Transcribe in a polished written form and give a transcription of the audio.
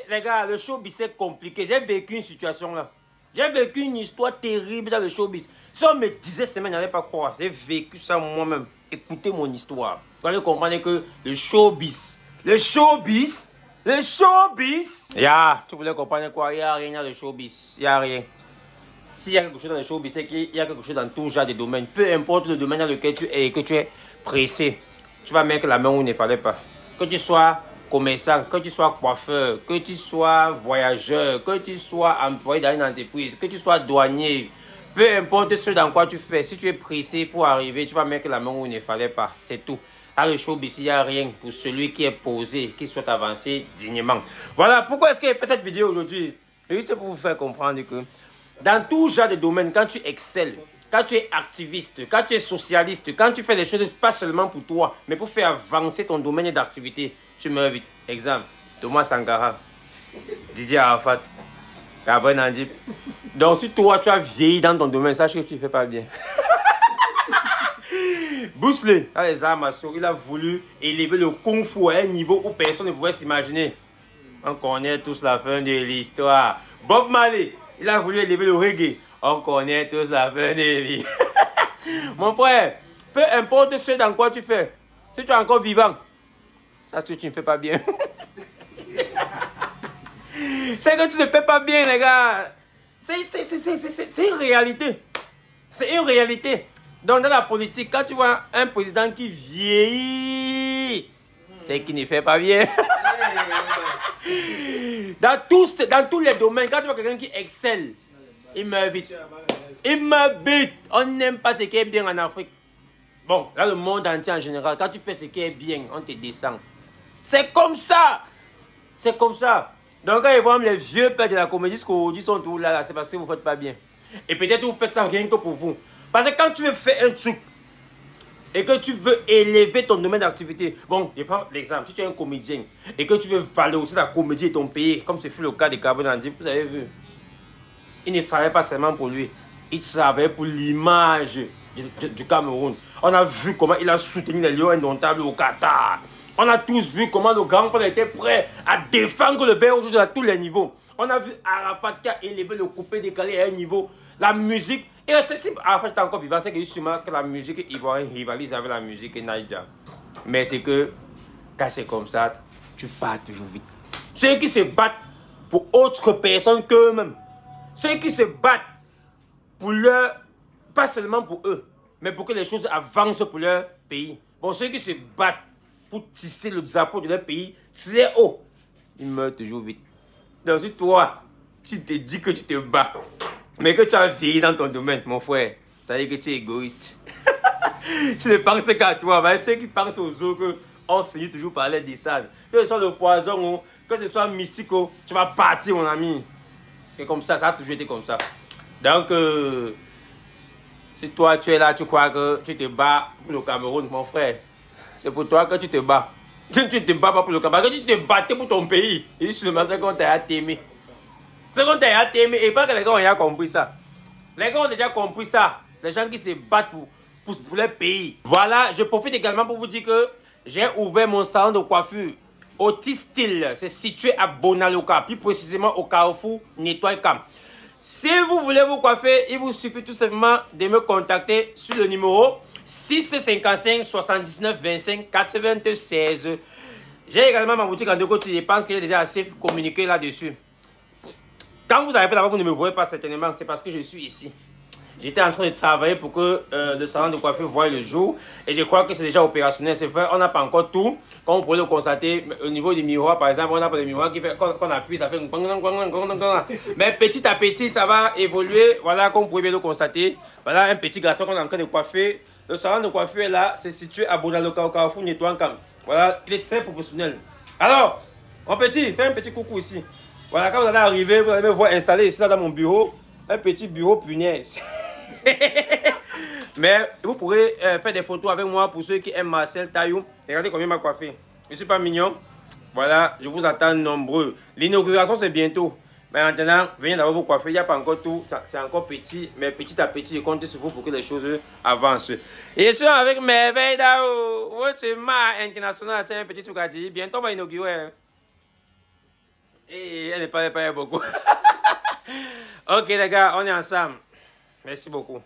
Les gars, le showbiz c'est compliqué. J'ai vécu une situation là. J'ai vécu une histoire terrible dans le showbiz. Si on me disait ça, je n'allais pas croire. J'ai vécu ça moi-même. Écoutez mon histoire. Vous allez comprendre que le showbiz, tu voulais comprendre quoi? Il n'y a rien dans le showbiz. Il n'y a rien. S'il y a quelque chose dans le showbiz, c'est qu'il y a quelque chose dans tout genre de domaine. Peu importe le domaine dans lequel tu es et que tu es pressé, tu vas mettre la main où il ne fallait pas. Que tu sois commerçant, que tu sois coiffeur, que tu sois voyageur, que tu sois employé dans une entreprise, que tu sois douanier, peu importe ce dans quoi tu fais, si tu es pressé pour arriver, tu vas mettre la main où il ne fallait pas. C'est tout. À le showbiz, il n'y a rien pour celui qui est posé, qui souhaite avancer dignement. Voilà pourquoi est-ce que j'ai fait cette vidéo aujourd'hui. C'est pour vous faire comprendre que dans tout genre de domaine, quand tu excelles, quand tu es activiste, quand tu es socialiste, quand tu fais les choses pas seulement pour toi, mais pour faire avancer ton domaine d'activité, tu meurs vite. Exemple, Thomas Sankara, Didier Arafat, Gabriel Nandip. Donc si toi tu as vieilli dans ton domaine, sache que tu ne fais pas bien. Bruce Lee, les arts il a voulu élever le kung fu à un niveau où personne ne pouvait s'imaginer. On connaît tous la fin de l'histoire. Bob Marley, il a voulu élever le reggae. On connaît tous la fin de l'histoire. Mon frère, peu importe ce dans quoi tu fais, si tu es encore vivant, sache que tu ne fais pas bien. C'est que tu ne fais pas bien, les gars. C'est une réalité. C'est une réalité. Donc dans la politique, quand tu vois un président qui vieillit, c'est qu'il ne fait pas bien. Dans tous les domaines, quand tu vois quelqu'un qui excelle, il meurt vite. Il meurt vite. On n'aime pas ce qui est bien en Afrique. Bon, dans le monde entier en général, quand tu fais ce qui est bien, on te descend. C'est comme ça. C'est comme ça. Donc quand ils voient les vieux pères de la comédie, ce qu'aujourd'hui sont tous là, c'est parce que vous ne faites pas bien. Et peut-être vous faites ça rien que pour vous. Parce que quand tu veux faire un truc et que tu veux élever ton domaine d'activité, bon, je prends l'exemple, si tu es un comédien et que tu veux valoriser la comédie de ton pays, comme ce fut le cas de Gabriel Nandip, vous avez vu, il ne travaillait pas seulement pour lui, il travaillait pour l'image du Cameroun. On a vu comment il a soutenu les Lions indomptables au Qatar. On a tous vu comment le grand frère était prêt à défendre le Belge à tous les niveaux. On a vu Arafat qui a élevé le coupé décalé à un niveau. La musique, et si Arafat est encore vivant, c'est que sûrement que la musique ivoirienne rivalise avec la musique Naïdja. Mais c'est que, quand c'est comme ça, tu pars toujours vite. Ceux qui se battent pour autre personne qu'eux-mêmes. Ceux qui se battent pour leur, pas seulement pour eux, mais pour que les choses avancent pour leur pays. Bon, ceux qui se battent pour tisser le drapeau de leur pays très haut, ils meurent toujours vite. Donc si toi, tu te dis que tu te bats, mais que tu as vieilli dans ton domaine, mon frère, ça veut dire que tu es égoïste. Tu ne penses qu'à toi, mais ceux qui pensent aux autres, on finit toujours par les descendre. Que ce soit le poison, que ce soit mystique, tu vas partir, mon ami. C'est comme ça a toujours été comme ça. Donc, si toi tu es là, tu crois que tu te bats pour le Cameroun, mon frère, c'est pour toi que tu te bats. Tu ne te bats pas pour le Cameroun, parce que tu te battais pour ton pays. Et seulement c'est qu'on t'a aimé. C'est qu'on t'a aimé. Et pas que les gars ont compris ça. Les gars ont déjà compris ça. Les gens qui se battent pour leur pays. Voilà, je profite également pour vous dire que j'ai ouvert mon salon de coiffure. Otis Style, c'est situé à Bonaloka, plus précisément au Carrefour Nettoy Camp. Si vous voulez vous coiffer, il vous suffit tout simplement de me contacter sur le numéro 655 79 25 96. J'ai également ma boutique en deux côtés. Je pense que j'ai déjà assez communiqué là-dessus. Quand vous arrivez là-bas, vous ne me voyez pas certainement, c'est parce que je suis ici. J'étais en train de travailler pour que le salon de coiffure voie le jour. Et je crois que c'est déjà opérationnel. C'est vrai, on n'a pas encore tout. Comme vous pouvez le constater, au niveau du miroir, par exemple, on n'a pas de miroir qui fait qu'on appuie, ça fait un... Mais petit à petit, ça va évoluer. Voilà, comme vous pouvez bien le constater. Voilà un petit garçon qu'on est en train de coiffer. Le salon de coiffure est là. C'est situé à Bonaloka, au Carrefour Nettoy Camp. Voilà, il est très professionnel. Alors, mon petit, fais un petit coucou ici. Voilà, quand vous allez arriver, vous allez me voir installer ici là, dans mon bureau. Un petit bureau punaise. Mais vous pourrez faire des photos avec moi pour ceux qui aiment Marcel Taillou. Regardez combien il m'a coiffé. Je ne suis pas mignon. Voilà, je vous attends nombreux. L'inauguration c'est bientôt. Mais maintenant, venez d'abord vous coiffer. Il n'y a pas encore tout. C'est encore petit. Mais petit à petit, je compte sur vous pour que les choses avancent. Et je suis avec Merveille Dao. Votre marque internationale, un petit truc à dire. Bientôt, on va inaugurer. Et elle n'est pas beaucoup. Ok, les gars, on est ensemble. Merci beaucoup.